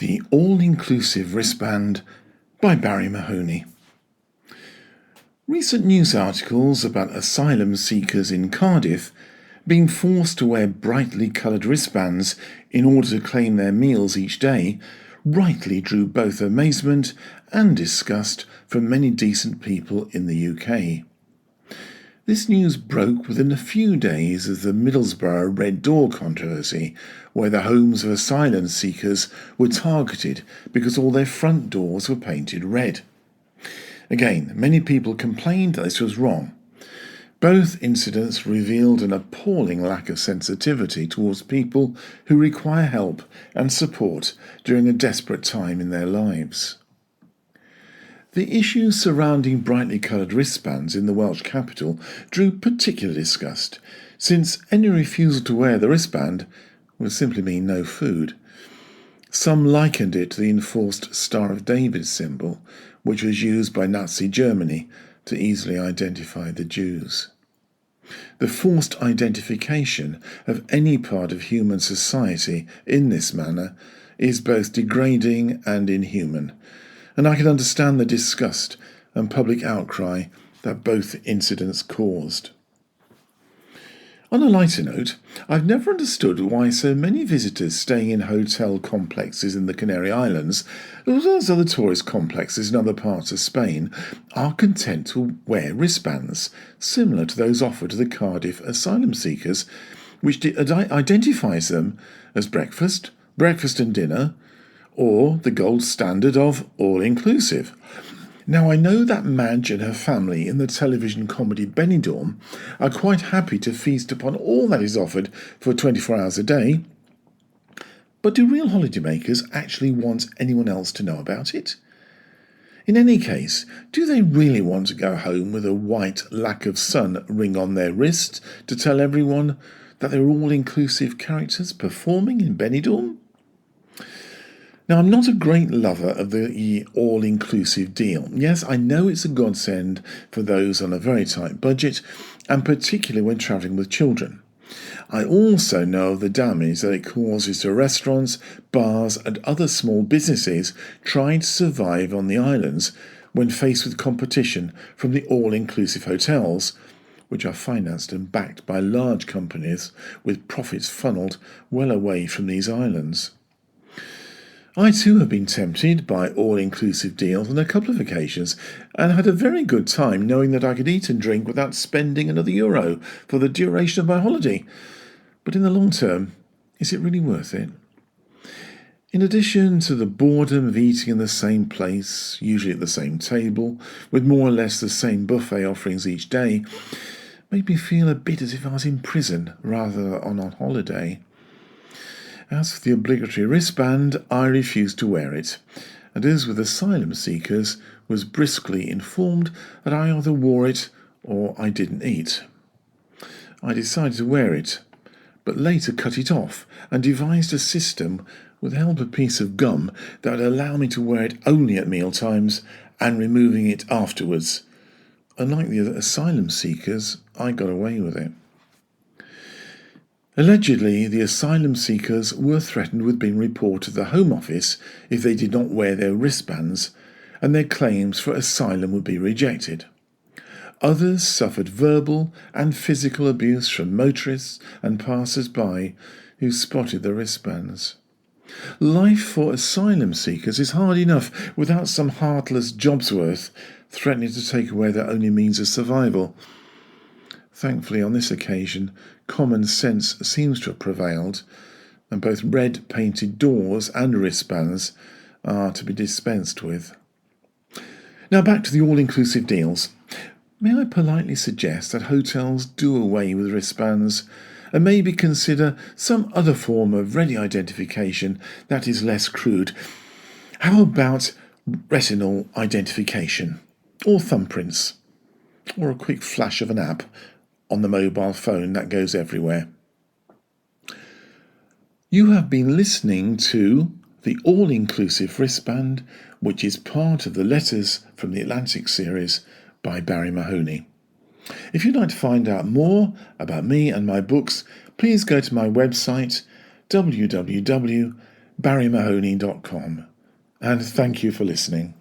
The All Inclusive Wristband by Barrie Mahoney. Recent news articles about asylum seekers in Cardiff being forced to wear brightly coloured wristbands in order to claim their meals each day rightly drew both amazement and disgust from many decent people in the UK. This news broke within a few days of the Middlesbrough Red Door controversy, where the homes of asylum seekers were targeted because all their front doors were painted red. Again, many people complained that this was wrong. Both incidents revealed an appalling lack of sensitivity towards people who require help and support during a desperate time in their lives. The issues surrounding brightly coloured wristbands in the Welsh capital drew particular disgust, since any refusal to wear the wristband would simply mean no food. Some likened it to the enforced Star of David symbol, which was used by Nazi Germany to easily identify the Jews. The forced identification of any part of human society in this manner is both degrading and inhuman, and I can understand the disgust and public outcry that both incidents caused. On a lighter note, I've never understood why so many visitors staying in hotel complexes in the Canary Islands, as well as other tourist complexes in other parts of Spain, are content to wear wristbands, similar to those offered to the Cardiff asylum seekers, which identifies them as breakfast and dinner, or the gold standard of all-inclusive. Now, I know that Madge and her family in the television comedy Benidorm are quite happy to feast upon all that is offered for 24 hours a day, but do real holidaymakers actually want anyone else to know about it? In any case, do they really want to go home with a white lack of sun ring on their wrist to tell everyone that they're all-inclusive characters performing in Benidorm? Now, I'm not a great lover of the all-inclusive deal. Yes, I know it's a godsend for those on a very tight budget, and particularly when travelling with children. I also know of the damage that it causes to restaurants, bars and other small businesses trying to survive on the islands when faced with competition from the all-inclusive hotels, which are financed and backed by large companies with profits funnelled well away from these islands. I too have been tempted by all-inclusive deals on a couple of occasions and had a very good time knowing that I could eat and drink without spending another euro for the duration of my holiday. But in the long term, is it really worth it? In addition to the boredom of eating in the same place, usually at the same table, with more or less the same buffet offerings each day, made me feel a bit as if I was in prison rather than on holiday. As for the obligatory wristband, I refused to wear it, and as with asylum seekers, was briskly informed that I either wore it or I didn't eat. I decided to wear it, but later cut it off and devised a system with the help of a piece of gum that would allow me to wear it only at meal times and removing it afterwards. Unlike the other asylum seekers, I got away with it. Allegedly, the asylum seekers were threatened with being reported to the Home Office if they did not wear their wristbands, and their claims for asylum would be rejected. Others suffered verbal and physical abuse from motorists and passers-by who spotted the wristbands. Life for asylum seekers is hard enough without some heartless jobsworth threatening to take away their only means of survival. Thankfully, on this occasion, common sense seems to have prevailed, and both red painted doors and wristbands are to be dispensed with. Now back to the all-inclusive deals. May I politely suggest that hotels do away with wristbands and maybe consider some other form of ready identification that is less crude? How about retinal identification, or thumbprints, or a quick flash of an app on the mobile phone that goes everywhere? You have been listening to the All-Inclusive Wristband, which is part of the Letters from the Atlantic series by Barrie Mahoney. If you'd like to find out more about me and my books, please go to my website www barriemahoney.com. And thank you for listening.